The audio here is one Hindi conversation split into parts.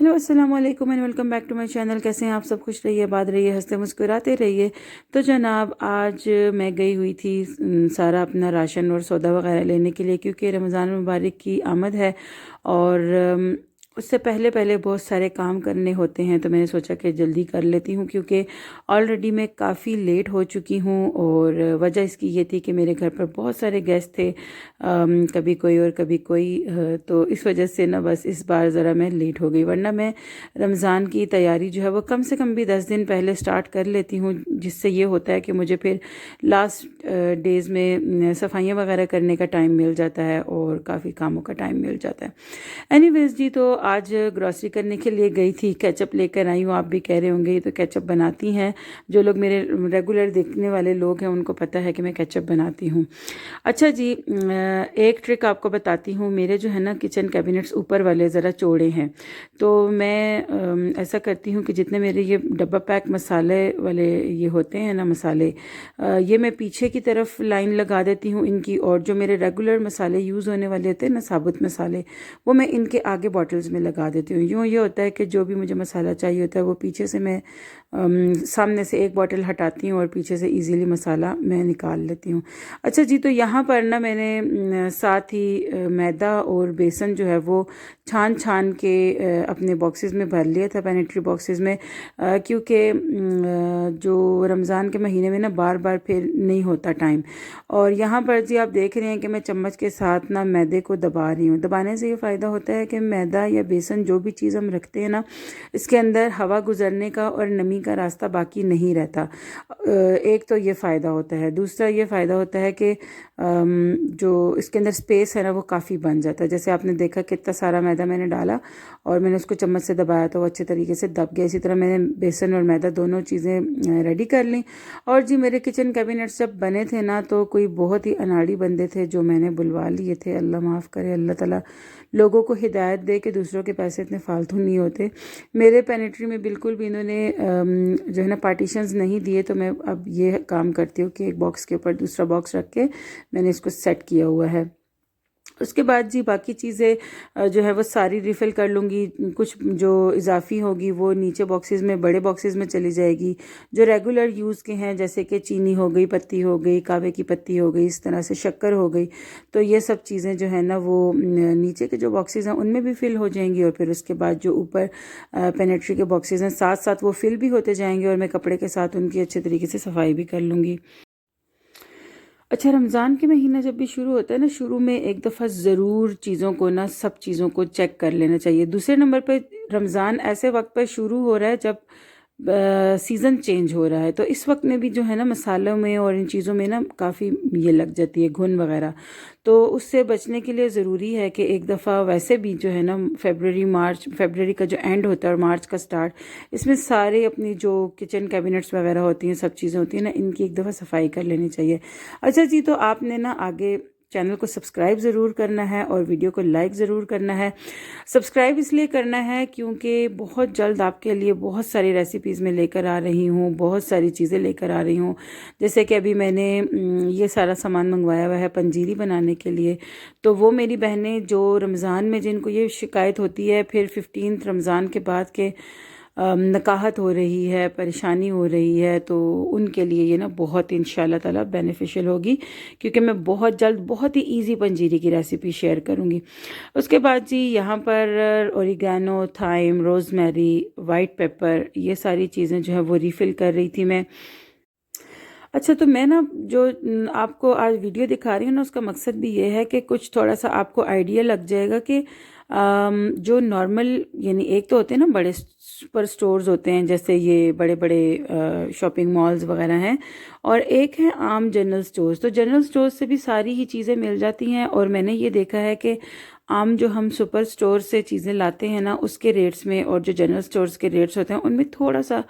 हेलो अस्सलाम वालेकुम and welcome back to my channel. कैसे हैं आप सब? खुश रहिए, आबाद रहिए, हंसते मुस्कुराते रहिए। तो जनाब, आज मैं गई हुई थी सारा अपना राशन और सौदा वगैरह लेने के लिए, क्योंकि रमज़ान मुबारक की आमद है और उससे पहले पहले बहुत सारे काम करने होते हैं। तो मैंने सोचा कि जल्दी कर लेती हूँ, क्योंकि ऑलरेडी मैं काफ़ी लेट हो चुकी हूँ। और वजह इसकी ये थी कि मेरे घर पर बहुत सारे गेस्ट थे, कभी कोई और कभी कोई, तो इस वजह से ना बस इस बार ज़रा मैं लेट हो गई। वरना मैं रमज़ान की तैयारी जो है वो कम से कम भी 10 दिन पहले स्टार्ट कर लेती हूँ, जिससे ये होता है कि मुझे फिर लास्ट डेज़ में सफाइयाँ वगैरह करने का टाइम मिल जाता है और काफ़ी कामों का टाइम मिल जाता है। एनीवेज जी, तो आज ग्रॉसरी करने के लिए गई थी, केचप लेकर आई हूँ। आप भी कह रहे होंगे ये तो केचप बनाती हैं। जो लोग मेरे रेगुलर देखने वाले लोग हैं उनको पता है कि मैं केचप बनाती हूँ। अच्छा जी, एक ट्रिक आपको बताती हूँ। मेरे जो है ना किचन कैबिनेट्स ऊपर वाले ज़रा चौड़े हैं, तो मैं ऐसा करती हूँ कि जितने मेरे ये डब्बा पैक मसाले वाले ये होते हैं ना मसाले, ये मैं पीछे की तरफ लाइन लगा देती हूँ इनकी। और जो मेरे रेगुलर मसाले यूज़ होने वाले होते हैं ना, साबुत मसाले, वो मैं इनके आगे बॉटल्स में लगा देती हूँ। यूँ ये होता है कि जो भी मुझे मसाला चाहिए होता है वो पीछे से मैं सामने से एक बॉटल हटाती हूँ और पीछे से इजीली मसाला मैं निकाल लेती हूँ। अच्छा जी, तो यहाँ पर ना मैंने साथ ही मैदा और बेसन जो है वो छान छान के अपने बॉक्सेस में भर लिया था, पैनेट्री बॉक्सेस में, क्योंकि जो रमज़ान के महीने में ना बार बार फिर नहीं होता टाइम। और यहाँ पर जी आप देख रहे हैं कि मैं चम्मच के साथ ना मैदे को दबा रही हूँ। दबाने से ये फ़ायदा होता है कि मैदा या बेसन जो भी चीज़ हम रखते हैं ना, इसके अंदर हवा गुजरने का और नमी का रास्ता बाकी नहीं रहता। एक तो ये फ़ायदा होता है। दूसरा ये फ़ायदा होता है कि जो इसके अंदर स्पेस है ना वो काफ़ी बन जाता है। जैसे आपने देखा कितना सारा मैदा मैंने डाला और मैंने उसको चम्मच से दबाया तो वो अच्छे तरीके से दब गया। इसी तरह मैंने बेसन और मैदा दोनों चीज़ें रेडी कर ली। और जी मेरे किचन कैबिनेट्स जब बने थे ना, तो कोई बहुत ही अनाड़ी बंदे थे जो मैंने बुलवा लिए थे। अल्लाह माफ़ करे, अल्लाह ताला लोगों को हिदायत दे कि दूसरों के पैसे इतने फालतू नहीं होते। मेरे पेनिट्री में बिल्कुल भी इन्होंने जो है ना पार्टीशंस नहीं दिए। तो मैं अब ये काम करती हूँ कि एक बॉक्स के ऊपर दूसरा बॉक्स रख के मैंने इसको सेट किया हुआ है। उसके बाद जी बाकी चीज़ें जो है वो सारी रिफ़िल कर लूँगी। कुछ जो इजाफ़ी होगी वो नीचे बॉक्सेस में, बड़े बॉक्सेस में चली जाएगी। जो रेगुलर यूज़ के हैं, जैसे कि चीनी हो गई, पत्ती हो गई, कहवे की पत्ती हो गई, इस तरह से शक्कर हो गई, तो ये सब चीज़ें जो है ना वो नीचे के जो बॉक्सेस हैं उनमें भी फ़िल हो जाएंगी। और फिर उसके बाद जो ऊपर पेनेट्री के बॉक्सेस हैं साथ साथ वो फ़िल भी होते जाएंगे और मैं कपड़े के साथ उनकी अच्छे तरीके से सफाई भी कर लूँगी। अच्छा, रमज़ान के महीना जब भी शुरू होता है ना, शुरू में एक दफ़ा ज़रूर चीज़ों को ना, सब चीज़ों को चेक कर लेना चाहिए। दूसरे नंबर पे रमज़ान ऐसे वक्त पर शुरू हो रहा है जब सीज़न चेंज हो रहा है, तो इस वक्त में भी जो है ना मसालों में और इन चीज़ों में ना काफ़ी ये लग जाती है घुन वगैरह। तो उससे बचने के लिए ज़रूरी है कि एक दफ़ा वैसे भी जो है ना फरवरी का जो एंड होता है और मार्च का स्टार्ट, इसमें सारे अपनी जो किचन कैबिनेट्स वगैरह होती हैं, सब चीज़ें होती हैं ना, इनकी एक दफ़ा सफाई कर लेनी चाहिए। अच्छा जी, तो आपने ना आगे चैनल को सब्सक्राइब ज़रूर करना है और वीडियो को लाइक ज़रूर करना है। सब्सक्राइब इसलिए करना है क्योंकि बहुत जल्द आपके लिए बहुत सारी रेसिपीज़ में लेकर आ रही हूँ, बहुत सारी चीज़ें लेकर आ रही हूँ। जैसे कि अभी मैंने ये सारा सामान मंगवाया हुआ है पंजीरी बनाने के लिए। तो वो मेरी बहनें जो रमज़ान में, जिनको ये शिकायत होती है फिर 15 रमज़ान के बाद के नकाहत हो रही है, परेशानी हो रही है, तो उनके लिए ये ना बहुत इंशाल्लाह ताला बेनिफिशियल होगी, क्योंकि मैं बहुत जल्द बहुत ही इजी पंजीरी की रेसिपी शेयर करूँगी। उसके बाद जी यहाँ पर oregano, thyme, rosemary, white pepper, ये सारी चीज़ें जो है वो रिफ़िल कर रही थी मैं। अच्छा, तो मैं ना जो आपको आज वीडियो दिखा रही हूँ ना, उसका मकसद भी ये है कि कुछ थोड़ा सा आपको आइडिया लग जाएगा कि जो नॉर्मल, यानी एक तो होते हैं ना बड़े सुपर स्टोर्स होते हैं, जैसे ये बड़े बड़े शॉपिंग मॉल्स वगैरह हैं, और एक है आम जनरल स्टोर्स। तो जनरल स्टोर्स से भी सारी ही चीज़ें मिल जाती हैं। और मैंने ये देखा है कि आम जो हम सुपर स्टोर से चीज़ें लाते हैं ना, उसके रेट्स में और जो जनरल स्टोर्स के रेट्स होते हैं उनमें थोड़ा सा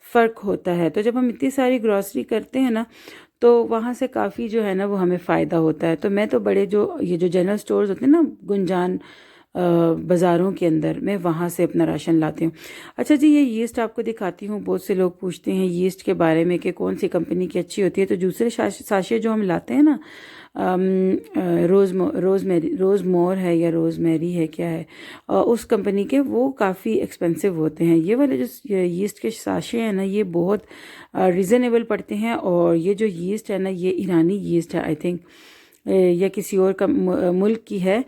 फ़र्क होता है। तो जब हम इतनी सारी ग्रॉसरी करते हैं ना, तो वहाँ से काफ़ी जो है ना वो हमें फ़ायदा होता है। तो मैं तो बड़े जो ये जो जनरल स्टोर्स होते हैं ना, गुंजान बाज़ारों के अंदर, मैं वहाँ से अपना राशन लाती हूँ। अच्छा जी, ये यीस्ट आपको दिखाती हूँ। बहुत से लोग पूछते हैं यीस्ट के बारे में कि कौन सी कंपनी की अच्छी होती है। तो दूसरे साशे जो हम लाते हैं ना, रोज़मोर है या रोज़मेरी है, क्या है, उस कंपनी के, वो काफ़ी एक्सपेंसिव होते हैं। ये वाले जो यीस्ट के साशे हैं ना, ये बहुत रिजनेबल पड़ते हैं। और ये जो यीस्ट है ना, ये ईरानी यीस्ट है आई थिंक, या किसी और का मुल्क की है,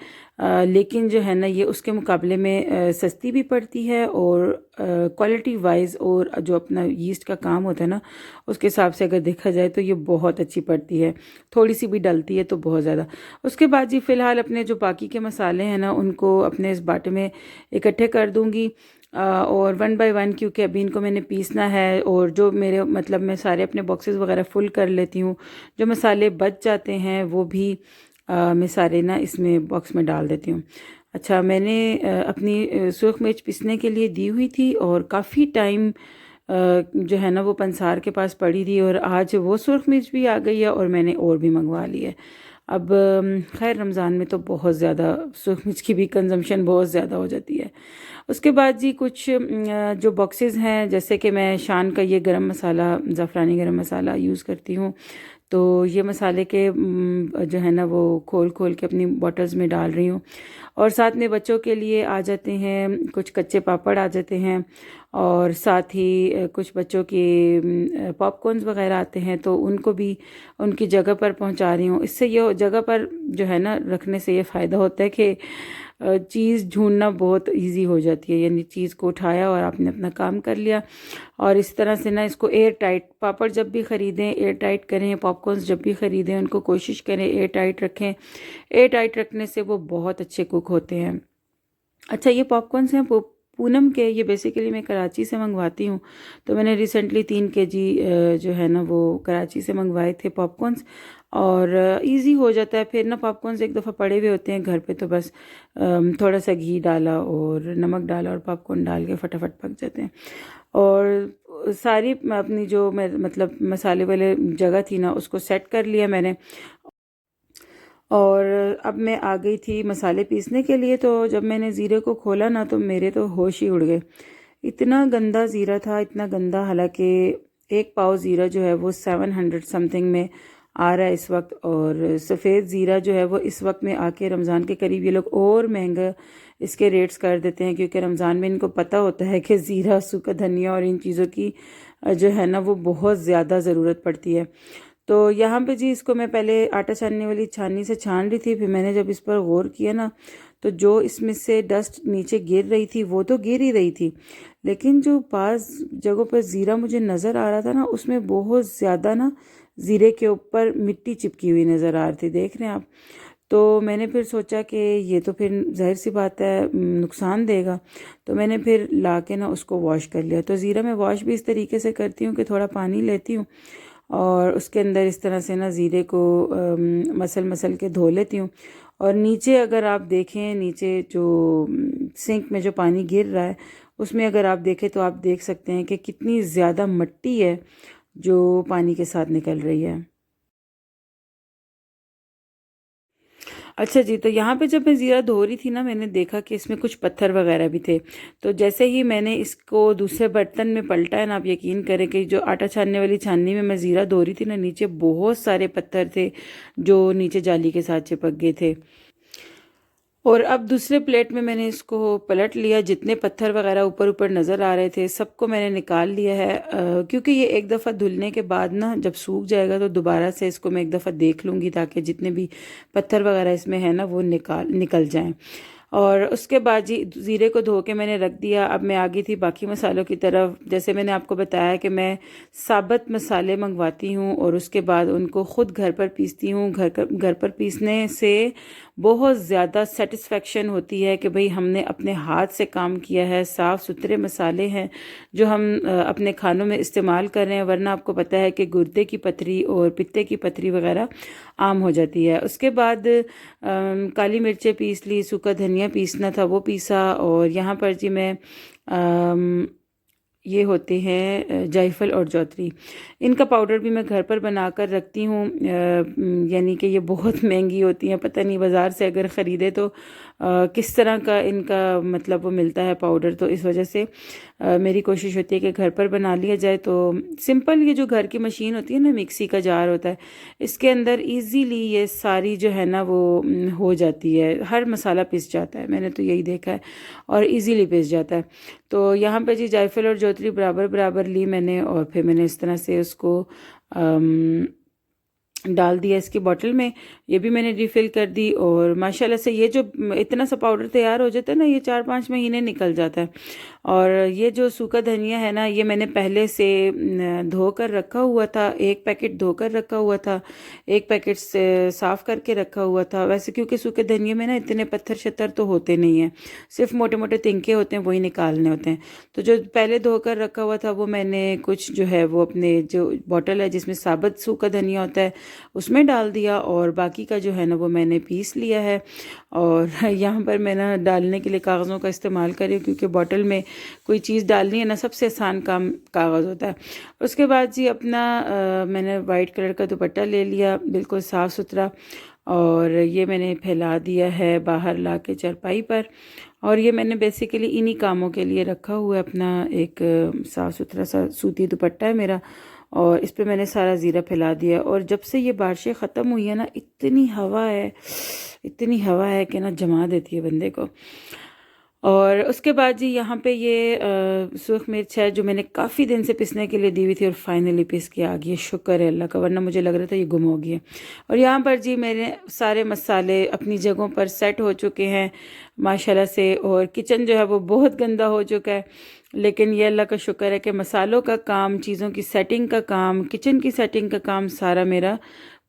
लेकिन जो है ना ये उसके मुकाबले में सस्ती भी पड़ती है, और क्वालिटी वाइज और जो अपना यीस्ट का काम होता है ना, उसके हिसाब से अगर देखा जाए तो ये बहुत अच्छी पड़ती है। थोड़ी सी भी डलती है तो बहुत ज़्यादा। उसके बाद जी फ़िलहाल अपने जो बाकी के मसाले हैं ना, उनको अपने इस बाटे में इकट्ठे कर दूँगी, और वन बाय वन, क्योंकि अभी इनको मैंने पीसना है। और जो मेरे मतलब मैं सारे अपने बॉक्सेस वगैरह फुल कर लेती हूँ। जो मसाले बच जाते हैं वो भी मैं सारे ना इसमें बॉक्स में डाल देती हूँ। अच्छा, मैंने अपनी सुरख मिर्च पीसने के लिए दी हुई थी, और काफ़ी टाइम जो है ना वो पंसार के पास पड़ी थी, और आज वो सुरख मिर्च भी आ गई है, और मैंने और भी मंगवा ली है। अब खैर रमज़ान में तो बहुत ज़्यादा सुरख मिर्च की भी कंजम्पशन बहुत ज़्यादा हो जाती है। उसके बाद जी कुछ जो बॉक्सेस हैं, जैसे कि मैं शान का ये गरम मसाला, ज़ाफ़रानी गरम मसाला यूज़ करती हूँ। तो ये मसाले के जो है ना वो खोल खोल के अपनी बॉटल्स में डाल रही हूँ। और साथ में बच्चों के लिए आ जाते हैं कुछ कच्चे पापड़ आ जाते हैं, और साथ ही कुछ बच्चों के पॉपकॉर्न्स वगैरह आते हैं, तो उनको भी उनकी जगह पर पहुंचा रही हूँ। इससे ये जगह पर जो है ना रखने से ये फ़ायदा होता है कि चीज़ ढूंढना बहुत इजी हो जाती है। यानी चीज़ को उठाया और आपने अपना काम कर लिया। और इस तरह से ना इसको एयर टाइट, पापड़ जब भी ख़रीदें एयर टाइट करें, पॉपकॉर्न्स जब भी ख़रीदें उनको कोशिश करें एयर टाइट रखें। एयर टाइट रखने से वो बहुत अच्छे कुक होते हैं। अच्छा, ये पॉपकॉर्न्स हैं पूनम के, ये बेसिकली मैं कराची से मंगवाती हूँ। तो मैंने रिसेंटली 3 kg जो है ना वो कराची से मंगवाए थे पॉपकॉर्न्स। और इजी हो जाता है फिर ना, पॉपकॉर्न्स एक दफ़ा पड़े हुए होते हैं घर पे, तो बस थोड़ा सा घी डाला और नमक डाला और पॉपकॉर्न डाल के फटाफट पक जाते हैं। और सारी अपनी जो मतलब मसाले वाले जगह थी ना, उसको सेट कर लिया मैंने। और अब मैं आ गई थी मसाले पीसने के लिए। तो जब मैंने ज़ीरे को खोला ना, तो मेरे तो होश ही उड़ गए। इतना गंदा ज़ीरा था, इतना गंदा। हालांकि 1 पाव ज़ीरा जो है वो 700 समथिंग में आ रहा है इस वक्त। और सफ़ेद ज़ीरा जो है वो इस वक्त में आके रमज़ान के करीब ये लोग और महंगा इसके रेट्स कर देते हैं, क्योंकि रमज़ान में इनको पता होता है कि ज़ीरा, सूखा धनिया और इन चीज़ों की जो है ना वो बहुत ज़्यादा ज़रूरत पड़ती है। तो यहाँ पे जी इसको मैं पहले आटा छानने वाली छाननी से छान रही थी। फिर मैंने जब इस पर गौर किया ना, तो जो इसमें से डस्ट नीचे गिर रही थी वो तो गिर ही रही थी, लेकिन जो पास जगहों पर ज़ीरा मुझे नज़र आ रहा था ना, उसमें बहुत ज़्यादा ना ज़ीरे के ऊपर मिट्टी चिपकी हुई नज़र आ रही थी। देख रहे हैं आप। तो मैंने फिर सोचा कि ये तो फिर जाहिर सी बात है नुकसान देगा। तो मैंने फिर ला के ना उसको वॉश कर लिया। तो ज़ीरा मैं वॉश भी इस तरीके से करती हूँ कि थोड़ा पानी लेती हूँ, और उसके अंदर इस तरह से ना ज़ीरे को मसल मसल के धो लेती हूँ। और नीचे अगर आप देखें, नीचे जो सिंक में जो पानी गिर रहा है, उसमें अगर आप देखें तो आप देख सकते हैं कि कितनी ज़्यादा मिट्टी है जो पानी के साथ निकल रही है। अच्छा जी, तो यहाँ पे जब मैं ज़ीरा धो रही थी ना, मैंने देखा कि इसमें कुछ पत्थर वगैरह भी थे। तो जैसे ही मैंने इसको दूसरे बर्तन में पलटा है ना, आप यकीन करें कि जो आटा छानने वाली छाननी में मैं ज़ीरा धो रही थी ना, नीचे बहुत सारे पत्थर थे जो नीचे जाली के साथ चिपक गए थे। और अब दूसरे प्लेट में मैंने इसको पलट लिया। जितने पत्थर वगैरह ऊपर ऊपर नज़र आ रहे थे सबको मैंने निकाल लिया है, क्योंकि ये एक दफ़ा धुलने के बाद ना जब सूख जाएगा तो दोबारा से इसको मैं एक दफ़ा देख लूँगी, ताकि जितने भी पत्थर वगैरह इसमें है ना वो निकल जाएं। और उसके बाद जी ज़ीरे को धो के मैंने रख दिया। अब मैं आ गई थी बाकी मसालों की तरफ। जैसे मैंने आपको बताया कि मैं साबुत मसाले मंगवाती हूँ और उसके बाद उनको ख़ुद घर पर पीसती हूँ। घर पर पीसने से बहुत ज़्यादा सेटिस्फेक्शन होती है कि भाई हमने अपने हाथ से काम किया है, साफ़ सुथरे मसाले हैं जो हम अपने खानों में इस्तेमाल कर रहे हैं। वरना आपको पता है कि गुर्दे की पथरी और पित्ते की पथरी वगैरह आम हो जाती है। उसके बाद काली मिर्चें पीस ली, सूखा धनिया पीसना था वो पीसा। और यहाँ पर जी मैं ये होते हैं जायफल और जौतरी, इनका पाउडर भी मैं घर पर बनाकर रखती हूँ। यानी कि ये बहुत महंगी होती हैं, पता नहीं बाज़ार से अगर ख़रीदे तो किस तरह का इनका मतलब वो मिलता है पाउडर। तो इस वजह से मेरी कोशिश होती है कि घर पर बना लिया जाए। तो सिंपल ये जो घर की मशीन होती है ना, मिक्सी का जार होता है, इसके अंदर इजीली ये सारी जो है ना वो हो जाती है, हर मसाला पिस जाता है, मैंने तो यही देखा है, और इजीली पिस जाता है। तो यहाँ पे जी जायफल और जोतरी बराबर बराबर ली मैंने, और फिर मैंने इस तरह से उसको डाल दिया इसकी बॉटल में। ये भी मैंने रिफ़िल कर दी, और माशाल्लाह से ये जो इतना सा पाउडर तैयार हो जाता है ना, ये 4-5 महीने निकल जाता है। और ये जो सूखा धनिया है ना, ये मैंने पहले से धो कर रखा हुआ था, एक पैकेट धो कर रखा हुआ था, एक पैकेट से साफ़ करके रखा हुआ था। वैसे क्योंकि सूखे धनिया में ना इतने पत्थर शत्थर तो होते नहीं हैं, सिर्फ मोटे मोटे तिनके होते हैं, वही निकालने होते हैं। तो जो पहले धो कर रखा हुआ था वो मैंने कुछ जो है वो अपने जो बॉटल है जिसमें साबुत सूखा धनिया होता है उसमें डाल दिया, और बाकी का जो है ना वो मैंने पीस लिया है। और यहाँ पर मैं ना डालने के लिए कागज़ों का इस्तेमाल करी, क्योंकि बॉटल में कोई चीज़ डालनी है ना, सबसे आसान काम कागज़ होता है। उसके बाद जी अपना मैंने वाइट कलर का दुपट्टा ले लिया, बिल्कुल साफ़ सुथरा, और ये मैंने फैला दिया है बाहर ला के चारपाई पर। और ये मैंने बेसिकली इन्हीं कामों के लिए रखा हुआ है। अपना एक साफ़ सुथरा सा सूती दुपट्टा है मेरा, और इस पे मैंने सारा ज़ीरा फैला दिया। और जब से ये बारिशें ख़त्म हुई है ना, इतनी हवा है, इतनी हवा है कि ना जमा देती है बंदे को। और उसके बाद जी यहाँ पे ये सुर्ख मिर्च है जो मैंने काफ़ी दिन से पिसने के लिए दी हुई थी, और फाइनली पिस के आ गई है, शुक्र है अल्लाह का, वरना मुझे लग रहा था ये गुम हो गई है। और यहाँ पर जी मेरे सारे मसाले अपनी जगहों पर सेट हो चुके हैं माशाल्लाह से। और किचन जो है वो बहुत गंदा हो चुका है, लेकिन ये अल्लाह का शुक्र है कि मसालों का काम, चीज़ों की सेटिंग का काम, किचन की सेटिंग का काम सारा मेरा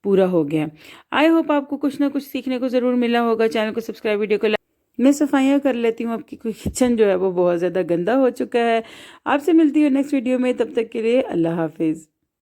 पूरा हो गया। आई होप आपको कुछ ना कुछ सीखने को ज़रूर मिला होगा। चैनल को सब्सक्राइब, वीडियो को मैं सफाइयाँ कर लेती हूँ, आपकी कोई किचन जो है वो बहुत ज़्यादा गंदा हो चुका है। आपसे मिलती हूँ नेक्स्ट वीडियो में, तब तक के लिए अल्लाह हाफिज़।